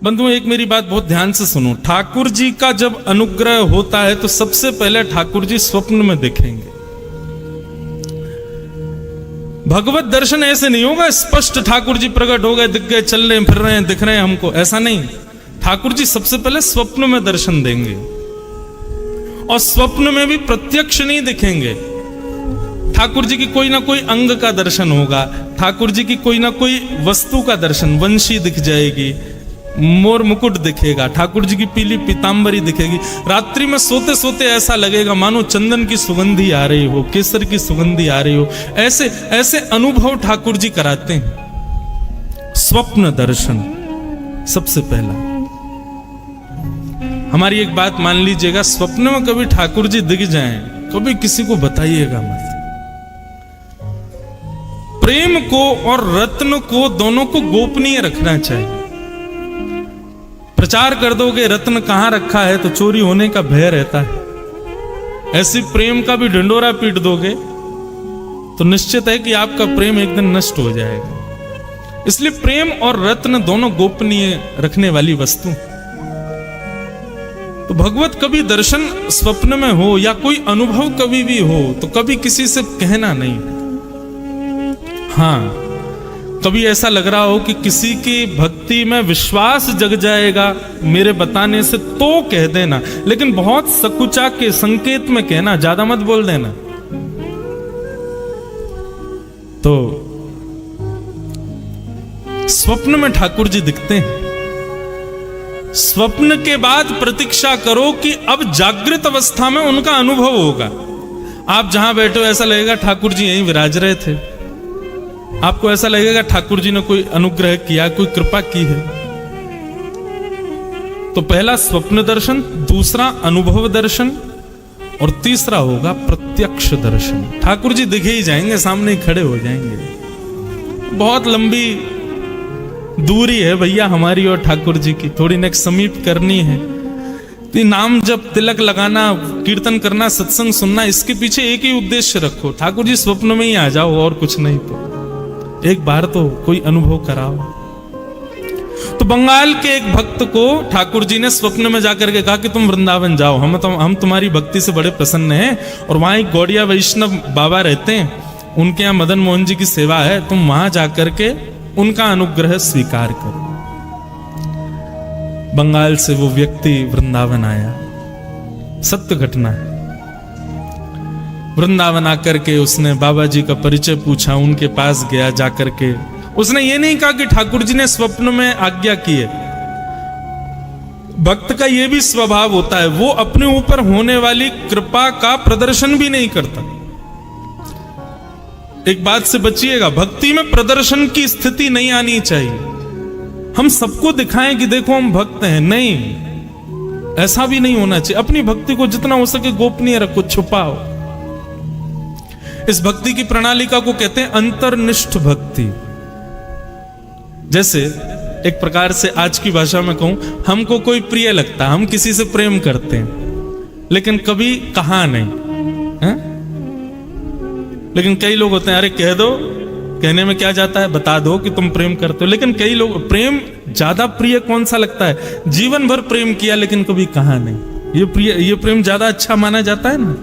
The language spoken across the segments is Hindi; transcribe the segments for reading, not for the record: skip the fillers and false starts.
बंधुओं, एक मेरी बात बहुत ध्यान से सुनो। ठाकुर जी का जब अनुग्रह होता है तो सबसे पहले ठाकुर जी स्वप्न में दिखेंगे। भगवत दर्शन ऐसे नहीं होगा स्पष्ट ठाकुर जी प्रकट हो गए, दिख गए, चल रहे फिर रहे हैं, दिख रहे हैं हमको, ऐसा नहीं। ठाकुर जी सबसे पहले स्वप्न में दर्शन देंगे, और स्वप्न में भी प्रत्यक्ष नहीं दिखेंगे। ठाकुर जी की कोई ना कोई अंग का दर्शन होगा, ठाकुर जी की कोई ना कोई वस्तु का दर्शन, वंशी दिख जाएगी, मोर मुकुट दिखेगा, ठाकुर जी की पीली पीतांबरी दिखेगी। रात्रि में सोते सोते ऐसा लगेगा मानो चंदन की सुगंधी आ रही हो, केसर की सुगंधी आ रही हो। ऐसे ऐसे अनुभव ठाकुर जी कराते हैं। स्वप्न दर्शन सबसे पहला। हमारी एक बात मान लीजिएगा, स्वप्न में कभी ठाकुर जी दिख जाएं, कभी किसी को बताइएगा मत। प्रेम को और रत्न को दोनों को गोपनीय रखना चाहिए। प्रचार कर दोगे रत्न कहां रखा है तो चोरी होने का भय रहता है। ऐसी प्रेम का भी ढिंडोरा पीट दोगे तो निश्चित है कि आपका प्रेम एक दिन नष्ट हो जाएगा। इसलिए प्रेम और रत्न दोनों गोपनीय रखने वाली वस्तु। तो भगवत कभी दर्शन स्वप्न में हो या कोई अनुभव कभी भी हो तो कभी किसी से कहना नहीं। हाँ, कभी ऐसा लग रहा हो कि किसी की भक्ति में विश्वास जग जाएगा मेरे बताने से, तो कह देना, लेकिन बहुत सकुचा के संकेत में कहना, ज्यादा मत बोल देना। तो स्वप्न में ठाकुर जी दिखते हैं। स्वप्न के बाद प्रतीक्षा करो कि अब जागृत अवस्था में उनका अनुभव होगा। आप जहां बैठे हो ऐसा लगेगा ठाकुर जी यहीं विराज रहे थे। आपको ऐसा लगेगा ठाकुर जी ने कोई अनुग्रह किया, कोई कृपा की है। तो पहला स्वप्न दर्शन, दूसरा अनुभव दर्शन, और तीसरा होगा प्रत्यक्ष दर्शन। ठाकुर जी दिखे ही जाएंगे, सामने ही खड़े हो जाएंगे। बहुत लंबी दूरी है भैया हमारी और ठाकुर जी की, थोड़ी नेक समीप करनी है। तो नाम जब तिलक लगाना, कीर्तन करना, सत्संग सुनना, इसके पीछे एक ही उद्देश्य रखो, ठाकुर जी स्वप्न में ही आ जाओ, और कुछ नहीं। तो एक बार तो कोई अनुभव कराओ। तो बंगाल के एक भक्त को ठाकुर जी ने स्वप्न में जाकर के कहा कि तुम वृंदावन जाओ, हम तुम्हारी भक्ति से बड़े प्रसन्न हैं, और वहां एक गौड़िया वैष्णव बाबा रहते हैं, उनके यहाँ मदन मोहन जी की सेवा है, तुम वहां जाकर के उनका अनुग्रह स्वीकार करो। बंगाल से वो व्यक्ति वृंदावन आया, सत्य घटना है। वृंदावन आकर के उसने बाबा जी का परिचय पूछा, उनके पास गया, जाकर के उसने ये नहीं कहा कि ठाकुर जी ने स्वप्न में आज्ञा की है। भक्त का ये भी स्वभाव होता है, वो अपने ऊपर होने वाली कृपा का प्रदर्शन भी नहीं करता। एक बात से बचिएगा, भक्ति में प्रदर्शन की स्थिति नहीं आनी चाहिए। हम सबको दिखाएं कि देखो हम भक्त हैं, नहीं, ऐसा भी नहीं होना चाहिए। अपनी भक्ति को जितना हो सके गोपनीय रखो, छुपाओ। इस भक्ति की प्रणालिका को कहते हैं अंतर्निष्ठ भक्ति। जैसे एक प्रकार से आज की भाषा में कहूं, हमको कोई प्रिय लगता है, हम किसी से प्रेम करते हैं, लेकिन कभी कहा नहीं है? लेकिन कई लोग होते हैं, अरे कह दो, कहने में क्या जाता है, बता दो कि तुम प्रेम करते हो। लेकिन कई लोग, प्रेम ज्यादा प्रिय कौन सा लगता है? जीवन भर प्रेम किया लेकिन कभी कहा नहीं, ये प्रेम ज्यादा अच्छा माना जाता है ना।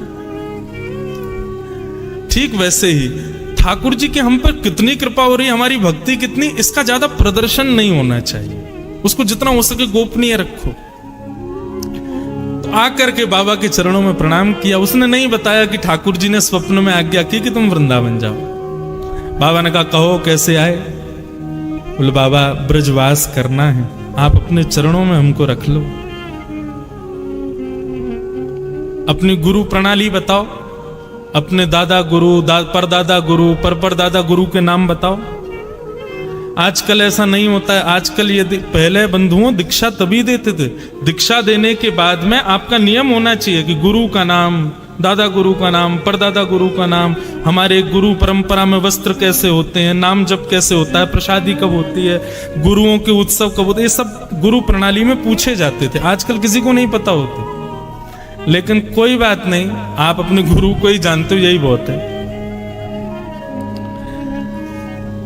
ठीक वैसे ही ठाकुर जी की हम पर कितनी कृपा हो रही है, हमारी भक्ति कितनी, इसका ज्यादा प्रदर्शन नहीं होना चाहिए। उसको जितना हो सके गोपनीय रखो। तो आकर के बाबा के चरणों में प्रणाम किया। उसने नहीं बताया कि ठाकुर जी ने स्वप्न में आज्ञा की कि तुम वृंदावन जाओ। बाबा ने कहा, कहो कैसे आए? बोले, बाबा ब्रजवास करना है, आप अपने चरणों में हमको रख लो। अपनी गुरु प्रणाली बताओ, अपने दादा गुरु, परदादा गुरु, परदादा गुरु के नाम बताओ। आजकल ऐसा नहीं होता है। आजकल ये पहले बंधुओं दीक्षा तभी देते थे, दीक्षा देने के बाद में आपका नियम होना चाहिए कि गुरु का नाम, दादा गुरु का नाम, परदादा गुरु का नाम, हमारे गुरु परंपरा में वस्त्र कैसे होते हैं, नाम जप कैसे होता है, प्रसादी कब होती है, गुरुओं के उत्सव कब होते हैं, ये सब गुरु प्रणाली में पूछे जाते थे। आजकल किसी को नहीं पता होते। लेकिन कोई बात नहीं, आप अपने गुरु को ही जानते हो, यही बहुत है।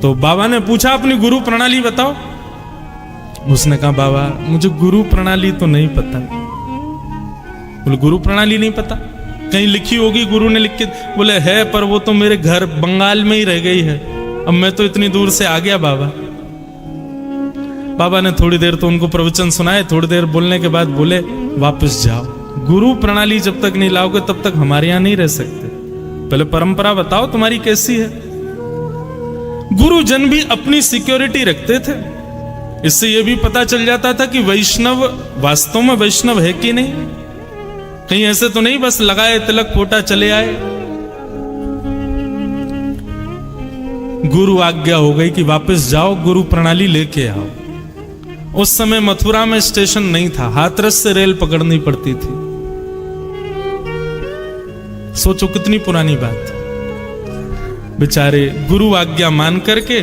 तो बाबा ने पूछा, अपनी गुरु प्रणाली बताओ। उसने कहा बाबा मुझे गुरु प्रणाली तो नहीं पता। बोले गुरु प्रणाली नहीं पता? कहीं लिखी होगी, गुरु ने लिख के? बोले है, पर वो तो मेरे घर बंगाल में ही रह गई है, अब मैं तो इतनी दूर से आ गया बाबा। बाबा ने थोड़ी देर तो उनको प्रवचन सुनाए, थोड़ी देर बोलने के बाद बोले वापस जाओ, गुरु प्रणाली जब तक नहीं लाओगे तब तक हमारे यहां नहीं रह सकते, पहले परंपरा बताओ तुम्हारी कैसी है। गुरुजन भी अपनी सिक्योरिटी रखते थे, इससे यह भी पता चल जाता था कि वैष्णव वास्तव में वैष्णव है कि नहीं, कहीं ऐसे तो नहीं बस लगाए तिलक पोटा चले आए। गुरु आज्ञा हो गई कि वापस जाओ, गुरु प्रणाली लेके आओ। उस समय मथुरा में स्टेशन नहीं था, हाथरस से रेल पकड़नी पड़ती थी। सोचो कितनी पुरानी बात। बेचारे गुरु आज्ञा मान करके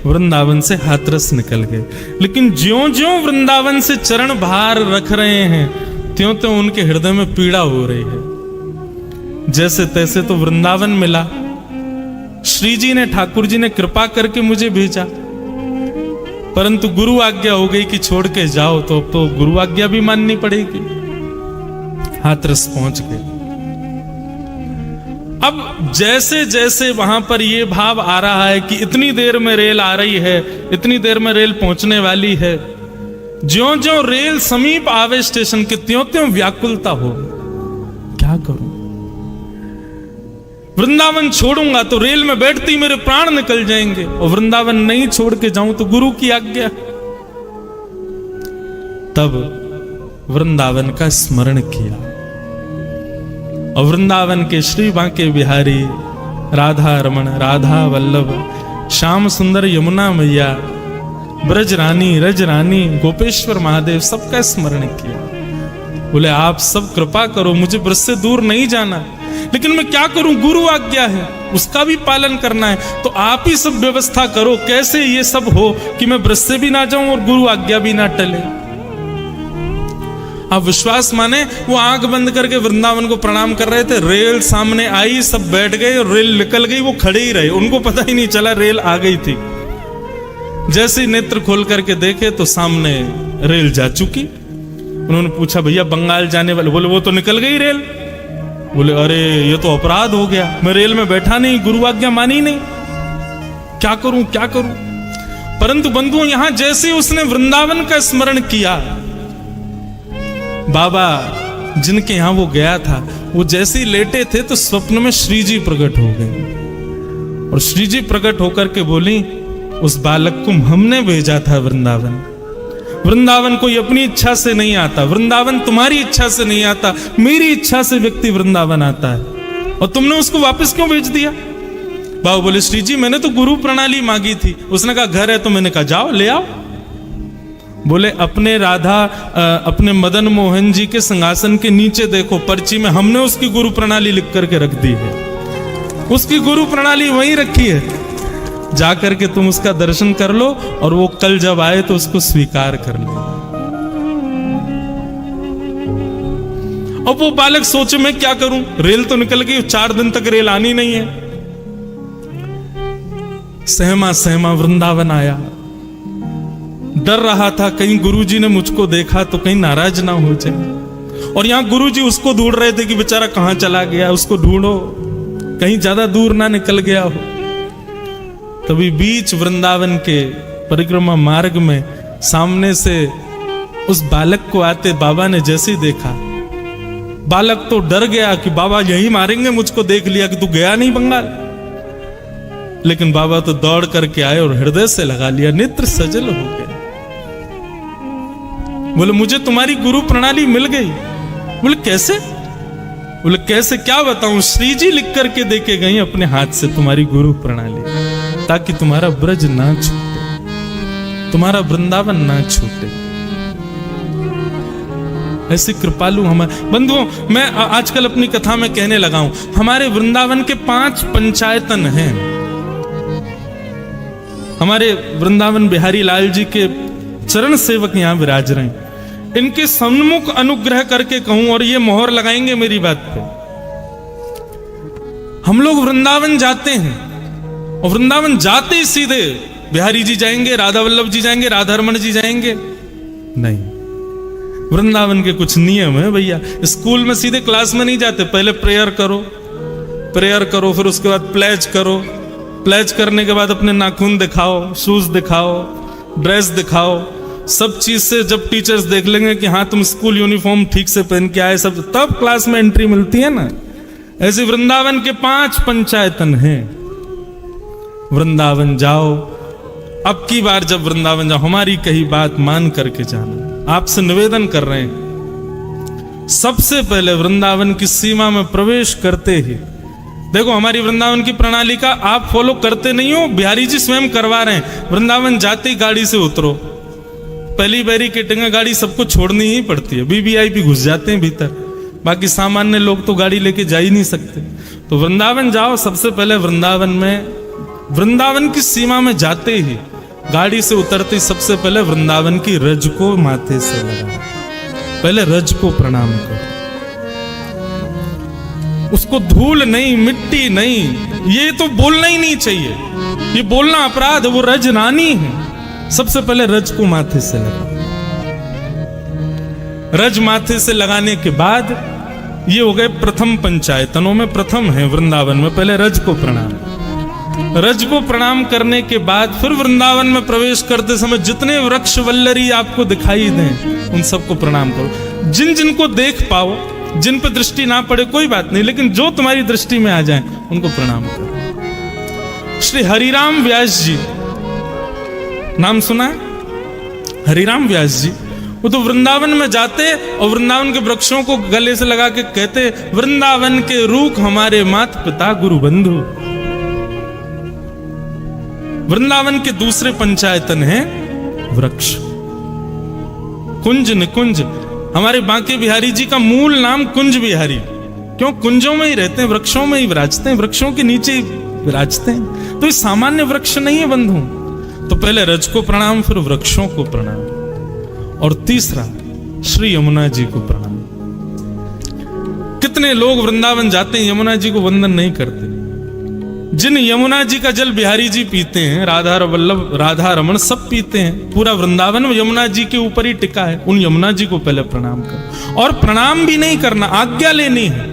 वृंदावन से हाथरस निकल गए, लेकिन ज्यों ज्यों वृंदावन से चरण भार रख रहे हैं त्यों त्यों उनके हृदय में पीड़ा हो रही है। जैसे तैसे तो वृंदावन मिला, श्री जी ने, ठाकुर जी ने कृपा करके मुझे भेजा, परंतु गुरु आज्ञा हो गई कि छोड़ के जाओ, तो अब तो गुरु आज्ञा भी माननी पड़ेगी। हाथरस पहुंच गए। अब जैसे जैसे वहां पर यह भाव आ रहा है कि इतनी देर में रेल आ रही है, इतनी देर में रेल पहुंचने वाली है, ज्यों ज्यों रेल समीप आवे स्टेशन के त्यों त्यों व्याकुलता हो, क्या करूं, वृंदावन छोड़ूंगा तो रेल में बैठती मेरे प्राण निकल जाएंगे, और वृंदावन नहीं छोड़ के जाऊं तो गुरु की आज्ञा। तब वृंदावन का स्मरण किया, और वृंदावन के श्री बांके बिहारी, राधा रमण, राधा वल्लभ, श्याम सुंदर, यमुना मैया, ब्रज रानी, रज रानी, गोपेश्वर महादेव, सबका स्मरण किया। बोले आप सब कृपा करो, मुझे ब्रज से दूर नहीं जाना, लेकिन मैं क्या करूं, गुरु आज्ञा है, उसका भी पालन करना है, तो आप ही सब व्यवस्था करो, कैसे ये सब हो कि मैं ब्रज से भी ना जाऊं और गुरु आज्ञा भी ना टले। आप विश्वास माने, वो आंख बंद करके वृंदावन को प्रणाम कर रहे थे, रेल सामने आई, सब बैठ गए और रेल निकल गई, वो खड़े ही रहे, उनको पता ही नहीं चला रेल आ गई थी। जैसे नेत्र खोल करके देखे तो सामने रेल जा चुकी। उन्होंने पूछा भैया बंगाल जाने वाले? बोले वो तो निकल गई रेल। बोले अरे ये तो अपराध हो गया, मैं रेल में बैठा नहीं, गुरु आज्ञा मानी नहीं, क्या करूं क्या करूं। परंतु बंधुओं, यहां जैसे उसने वृंदावन का स्मरण किया, बाबा जिनके यहां वो गया था, वो जैसे ही लेटे थे तो स्वप्न में श्री जी प्रकट हो गए, और श्री जी प्रकट होकर के बोली उस बालक को हमने भेजा था वृंदावन। वृंदावन कोई अपनी इच्छा से नहीं आता, वृंदावन तुम्हारी इच्छा से नहीं आता, मेरी इच्छा से व्यक्ति वृंदावन आता है, और तुमने उसको वापस क्यों भेज दिया? बाबा बोले श्री जी मैंने तो गुरु प्रणाली मांगी थी। उसने कहा घर है, तो मैंने कहा जाओ ले आओ। बोले अपने राधा, अपने मदन मोहन जी के सिंहासन के नीचे देखो, पर्ची में हमने उसकी गुरु प्रणाली लिख करके रख दी है, उसकी गुरु प्रणाली वहीं रखी है, जाकर के तुम उसका दर्शन कर लो, और वो कल जब आए तो उसको स्वीकार कर लो। अब वो बालक सोचे मैं क्या करूं, रेल तो निकल गई, 4 दिन तक रेल आनी नहीं है। सहमा सहमा वृंदावन आया, डर रहा था कहीं गुरुजी ने मुझको देखा तो कहीं नाराज ना हो जाए, और यहां गुरुजी उसको ढूंढ रहे थे कि बेचारा कहां चला गया, उसको ढूंढो, कहीं ज्यादा दूर ना निकल गया हो। तभी बीच वृंदावन के परिक्रमा मार्ग में सामने से उस बालक को आते बाबा ने जैसे ही देखा, बालक तो डर गया कि बाबा यही मारेंगे, मुझको देख लिया कि तू गया नहीं बंगाल। लेकिन बाबा तो दौड़ करके आए और हृदय से लगा लिया, नेत्र सजल हो गए। बोले मुझे तुम्हारी गुरु प्रणाली मिल गई। बोले कैसे? बोले कैसे क्या बताऊं, श्री जी लिख करके देके गई अपने हाथ से तुम्हारी गुरु प्रणाली, ताकि तुम्हारा ब्रज ना छूटे, तुम्हारा वृंदावन ना छूटे। ऐसे कृपालु हमारे बंधुओं, मैं आजकल अपनी कथा में कहने लगा हूं, हमारे वृंदावन के 5 पंचायतन हैं। हमारे वृंदावन बिहारी लाल जी के चरण सेवक यहां विराज रहे हैं, इनके सन्मुख अनुग्रह करके कहूं, और ये मोहर लगाएंगे मेरी बात पे, हम लोग वृंदावन जाते हैं, और वृंदावन जाते ही सीधे बिहारी जी जाएंगे, राधा वल्लभ जी जाएंगे, राधा रमण जी जाएंगे, नहीं, वृंदावन के कुछ नियम है भैया। स्कूल में सीधे क्लास में नहीं जाते, पहले प्रेयर करो, फिर उसके बाद प्लेज करो, प्लेज करने के बाद अपने नाखून दिखाओ, शूज दिखाओ, ड्रेस दिखाओ, सब चीज से जब टीचर्स देख लेंगे कि हाँ तुम स्कूल यूनिफॉर्म ठीक से पहन के आए, सब तब क्लास में एंट्री मिलती है ना। ऐसे वृंदावन के 5 पंचायतन हैं। वृंदावन जाओ, अब की बार जब वृंदावन जाओ हमारी कही बात मान करके जाना। आपसे निवेदन कर रहे हैं, सबसे पहले वृंदावन की सीमा में प्रवेश करते ही देखो, हमारी वृंदावन की प्रणाली का आप फॉलो करते नहीं हो, बिहारी जी स्वयं करवा रहे हैं। वृंदावन जाते ही गाड़ी से उतरो, पहली बैरिकेडिंग है, गाड़ी सबको छोड़नी ही पड़ती है। वीवीआईपी घुस जाते हैं भीतर, बाकी सामान्य लोग तो गाड़ी लेके जा ही नहीं सकते। तो वृंदावन जाओ, सबसे पहले वृंदावन की सीमा में जाते ही गाड़ी से उतरते ही सबसे पहले वृंदावन की रज को माथे से लगा, पहले रज को प्रणाम करो। उसको धूल नहीं, मिट्टी नहीं, ये तो बोलना ही नहीं चाहिए, ये बोलना अपराध है। वो रज रानी है। सबसे पहले रज को माथे से लगा। रज माथे से लगाने के बाद ये हो गए प्रथम पंचायतनों में प्रथम है वृंदावन में, पहले रज को प्रणाम। रज को प्रणाम करने के बाद फिर वृंदावन में प्रवेश करते समय जितने वृक्ष वल्लरी आपको दिखाई दें उन सबको प्रणाम करो। जिन जिनको देख पाओ, जिन पर दृष्टि ना पड़े कोई बात नहीं, लेकिन जो तुम्हारी दृष्टि में आ जाए उनको प्रणाम करो। श्री हरिराम व्यास जी, नाम सुना है? हरिराम व्यास जी, वो तो वृंदावन में जाते और वृंदावन के वृक्षों को गले से लगा के कहते, वृंदावन के रूख हमारे मात पिता गुरु बंधु। वृंदावन के दूसरे पंचायतन है वृक्ष, कुंज निकुंज। हमारे बांके बिहारी जी का मूल नाम कुंज बिहारी, क्यों? कुंजों में ही रहते हैं, वृक्षों में ही विराजते हैं, वृक्षों के नीचे ही विराजते हैं। तो ये सामान्य वृक्ष नहीं है बंधु। तो पहले रज को प्रणाम, फिर वृक्षों को प्रणाम, और तीसरा श्री यमुना जी को प्रणाम। कितने लोग वृंदावन जाते हैं, यमुना जी को वंदन नहीं करते। जिन यमुना जी का जल बिहारी जी पीते हैं, राधा वल्लभ, राधा रमन सब पीते हैं, पूरा वृंदावन यमुना जी के ऊपर ही टिका है। उन यमुना जी को पहले प्रणाम करो, और प्रणाम भी नहीं करना, आज्ञा लेनी है।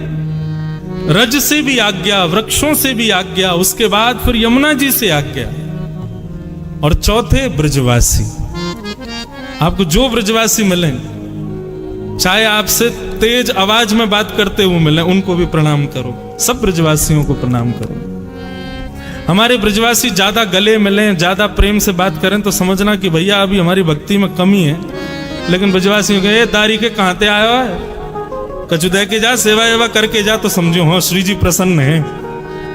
रज से भी आज्ञा, वृक्षों से भी आज्ञा, उसके बाद फिर यमुना जी से आज्ञा। और चौथे ब्रजवासी, आपको जो ब्रजवासी मिले, चाहे आपसे तेज आवाज में बात करते हुए मिले, उनको भी प्रणाम करो। सब ब्रजवासियों को प्रणाम करो। हमारे ब्रजवासी ज्यादा गले मिले, ज्यादा प्रेम से बात करें तो समझना कि भैया अभी हमारी भक्ति में कमी है। लेकिन ब्रजवासियों के दारी के कहां ते आया है, कछु दे के जा, सेवा एवा करके जा, तो समझो हाँ श्री जी प्रसन्न है,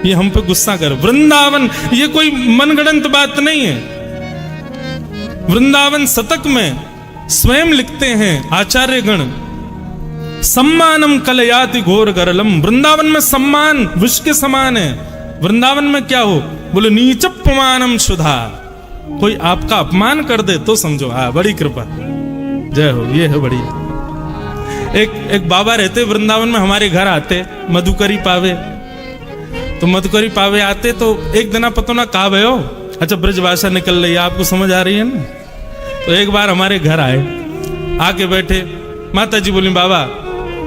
ये हम पे गुस्सा कर। वृंदावन ये कोई मनगढ़ंत बात नहीं है। वृंदावन शतक में स्वयं लिखते हैं आचार्य गण, सम्मानम कलयाति घोर गरलम। वृंदावन में सम्मान विष के समान है। वृंदावन में क्या हो, बोले नीचपमानम सुधा। कोई आपका अपमान कर दे तो समझो हाँ बड़ी कृपा, जय हो, ये है बड़ी। एक बाबा रहते वृंदावन में, हमारे घर आते मधुकरी पावे। तो मधुकरी पावे आते तो एक दिन पतो ना कहा भय हो, अच्छा ब्रज भाषा निकल रही है, आपको समझ आ रही है ना। तो एक बार हमारे घर आए, आके बैठे, माता जी बोली बाबा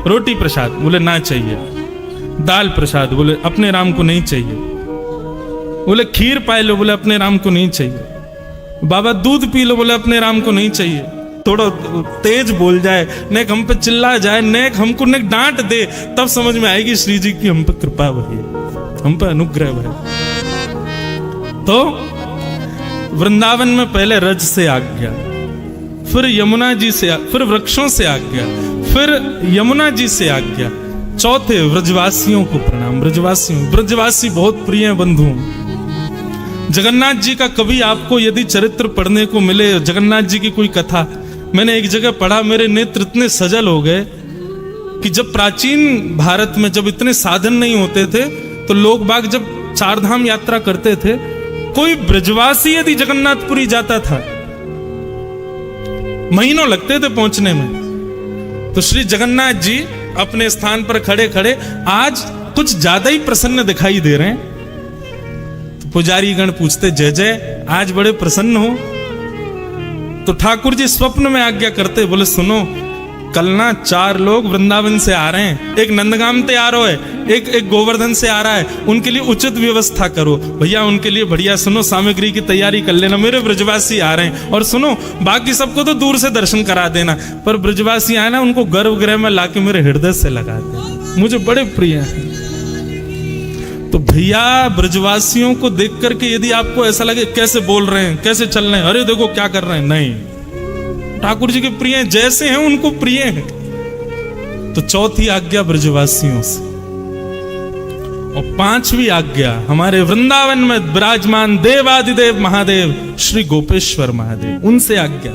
रोटी प्रसाद, बोले ना चाहिए। दाल प्रसाद, बोले अपने राम को नहीं चाहिए। बोले खीर पाए लो, बोले अपने राम को नहीं चाहिए। बाबा दूध पी लो, बोले अपने राम को नहीं चाहिए। थोड़ा तेज बोल जाए, नेक हम पे चिल्ला जाए, नेक हमको नेक डांट दे, तब समझ में आएगी श्री जी की हम पे कृपा भई, हम पे अनुग्रह भई। तो वृंदावन में पहले रज से आज्ञा, फिर यमुना जी से, फिर वृक्षों से आज्ञा, फिर यमुना जी से आज्ञा, चौथे ब्रजवासियों को प्रणाम। ब्रजवासी बहुत प्रिय बंधु। जगन्नाथ जी का कभी आपको यदि चरित्र पढ़ने को मिले, जगन्नाथ जी की कोई कथा, मैंने एक जगह पढ़ा, मेरे नेत्र इतने सजल हो गए कि जब प्राचीन भारत में जब इतने साधन नहीं होते थे, तो लोग बाग जब चारधाम यात्रा करते थे, कोई ब्रजवासी यदि जगन्नाथपुरी जाता था, महीनों लगते थे पहुंचने में। तो श्री जगन्नाथ जी अपने स्थान पर खड़े खड़े आज कुछ ज्यादा ही प्रसन्न दिखाई दे रहे हैं। तो पुजारी गण पूछते, जय जय, आज बड़े प्रसन्न हो। तो ठाकुर जी स्वप्न में आज्ञा करते, बोले सुनो कल ना 4 लोग वृंदावन से आ रहे हैं, एक नंदगाम से आ रहा है, एक गोवर्धन से आ रहा है, उनके लिए उचित व्यवस्था करो भैया, उनके लिए बढ़िया सुनो सामग्री की तैयारी कर लेना, मेरे ब्रजवासी आ रहे हैं। और सुनो बाकी सबको तो दूर से दर्शन करा देना, पर ब्रजवासी आए ना उनको गर्भगृह में लाके मेरे हृदय से लगा देना, मुझे बड़े प्रिय हैं। तो भैया ब्रजवासियों को देख करके यदि आपको ऐसा लगे कैसे बोल रहे हैं, कैसे चल रहे हैं, अरे देखो क्या कर रहे हैं, नहीं, ठाकुर जी के प्रिय हैं, जैसे हैं उनको प्रिय हैं। तो चौथी आज्ञा ब्रजवासियों से, और 5वीं आज्ञा हमारे वृंदावन में विराजमान देवादिदेव महादेव श्री गोपेश्वर महादेव, उनसे आज्ञा।